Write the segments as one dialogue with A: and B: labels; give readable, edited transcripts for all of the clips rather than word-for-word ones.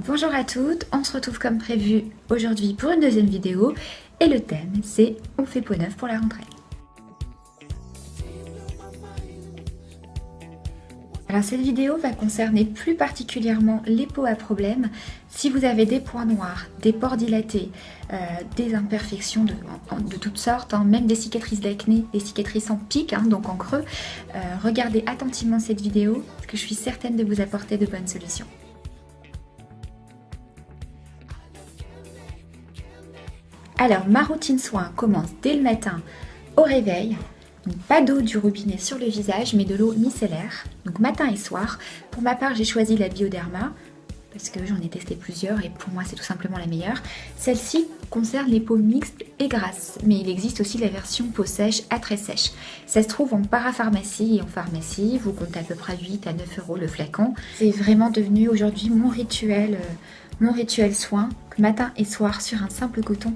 A: Bonjour à toutes, on se retrouve comme prévu aujourd'hui pour une deuxième vidéo et le thème c'est on fait peau neuve pour la rentrée. Alors cette vidéo va concerner plus particulièrement les peaux à problème. Si vous avez des points noirs, des pores dilatés, des imperfections de toutes sortes, même des cicatrices d'acné, des cicatrices en pic, donc en creux, regardez attentivement cette vidéo parce que je suis certaine de vous apporter de bonnes solutions. Alors ma routine soin commence dès le matin au réveil. Donc, pas d'eau du robinet sur le visage mais de l'eau micellaire, donc matin et soir. Pour ma part j'ai choisi la Bioderma parce que j'en ai testé plusieurs et pour moi c'est tout simplement la meilleure. Celle-ci concerne les peaux mixtes et grasses, mais il existe aussi la version peau sèche à très sèche. Ça se trouve en parapharmacie et en pharmacie, vous comptez à peu près 8 à 9 € le flacon. C'est vraiment devenu aujourd'hui mon rituel soin, matin et soir sur un simple coton.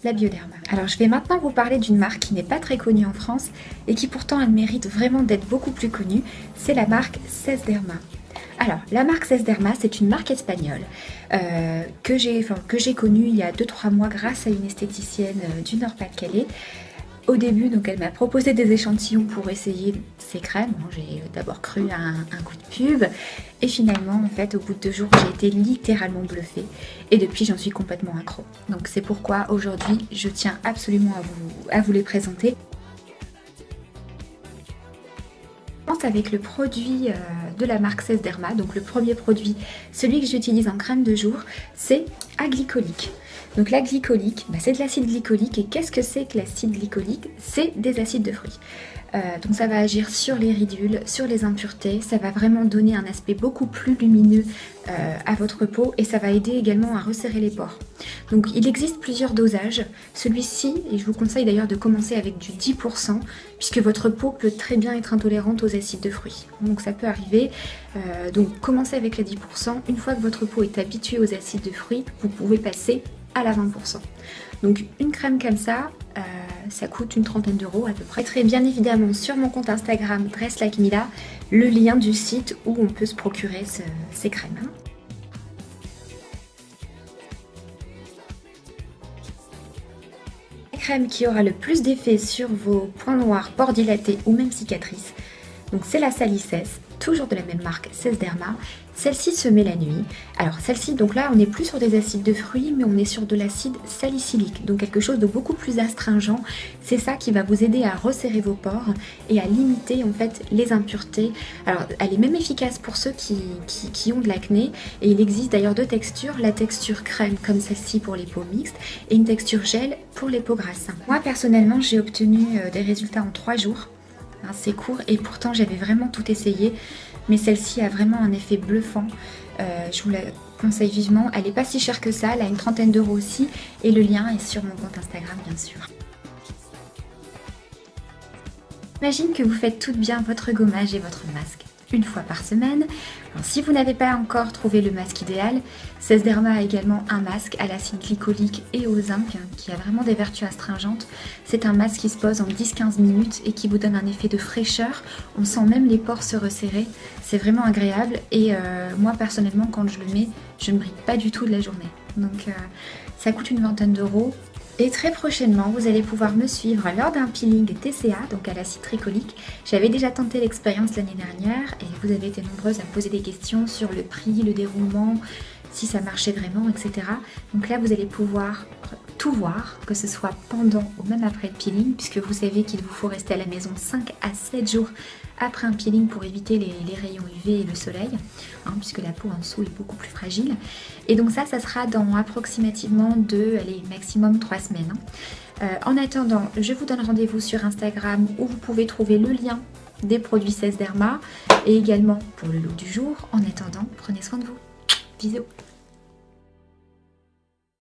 A: La Bioderma. Alors je vais maintenant vous parler d'une marque qui n'est pas très connue en France et qui pourtant elle mérite vraiment d'être beaucoup plus connue, c'est la marque Sesderma. Alors la marque Sesderma c'est une marque espagnole que j'ai connue il y a 2-3 mois grâce à une esthéticienne du Nord-Pas-de-Calais. Au début, donc, elle m'a proposé des échantillons pour essayer ces crèmes. J'ai d'abord cru à un coup de pub et finalement, en fait, au bout de 2 jours, j'ai été littéralement bluffée et depuis, j'en suis complètement accro. Donc c'est pourquoi aujourd'hui, je tiens absolument à vous les présenter. Je commence avec le produit de la marque Sesderma. Donc le premier produit, celui que j'utilise en crème de jour, c'est Aglycolique. Donc la glycolique, c'est de l'acide glycolique. Et qu'est-ce que c'est que l'acide glycolique? C'est des acides de fruits. Donc ça va agir sur les ridules, sur les impuretés. Ça va vraiment donner un aspect beaucoup plus lumineux à votre peau. Et ça va aider également à resserrer les pores. Donc il existe plusieurs dosages. Celui-ci, et je vous conseille d'ailleurs de commencer avec du 10%, puisque votre peau peut très bien être intolérante aux acides de fruits. Donc ça peut arriver. Donc commencez avec les 10%. Une fois que votre peau est habituée aux acides de fruits, vous pouvez passer à la 20%. Donc une crème comme ça, ça coûte une trentaine d'euros à peu près. Je mettrai bien évidemment sur mon compte Instagram Dress Like Mila le lien du site où on peut se procurer ces crèmes. La crème qui aura le plus d'effet sur vos points noirs, pores dilatés ou même cicatrices, donc c'est la Salicès, toujours de la même marque Sesderma. Celle-ci se met la nuit. Alors celle-ci, donc là on n'est plus sur des acides de fruits mais on est sur de l'acide salicylique, donc quelque chose de beaucoup plus astringent. C'est ça qui va vous aider à resserrer vos pores et à limiter en fait les impuretés. Alors elle est même efficace pour ceux qui ont de l'acné et il existe d'ailleurs 2 textures, la texture crème comme celle-ci pour les peaux mixtes et une texture gel pour les peaux grasses. Moi personnellement j'ai obtenu des résultats en 3 jours. C'est court et pourtant j'avais vraiment tout essayé, mais celle-ci a vraiment un effet bluffant. Je vous la conseille vivement, elle n'est pas si chère que ça, elle a une trentaine d'euros aussi et le lien est sur mon compte Instagram bien sûr. J'imagine que vous faites toutes bien votre gommage et votre masque une fois par semaine. Alors, si vous n'avez pas encore trouvé le masque idéal, Sesderma a également un masque à l'acide glycolique et au zinc qui a vraiment des vertus astringentes. C'est un masque qui se pose en 10-15 minutes et qui vous donne un effet de fraîcheur. On sent même les pores se resserrer. C'est vraiment agréable et moi personnellement quand je le mets, je ne brille pas du tout de la journée. Donc ça coûte une vingtaine d'euros. Et très prochainement, vous allez pouvoir me suivre lors d'un peeling TCA, donc à l'acide tricolique. J'avais déjà tenté l'expérience l'année dernière et vous avez été nombreuses à me poser des questions sur le prix, le déroulement, si ça marchait vraiment, etc. Donc là, vous allez pouvoir tout voir, que ce soit pendant ou même après le peeling, puisque vous savez qu'il vous faut rester à la maison 5 à 7 jours après un peeling pour éviter les rayons UV et le soleil, puisque la peau en dessous est beaucoup plus fragile. Et donc ça sera dans approximativement maximum 3 semaines. En attendant, je vous donne rendez-vous sur Instagram où vous pouvez trouver le lien des produits Sesderma et également pour le lot du jour. En attendant, prenez soin de vous. Bisous.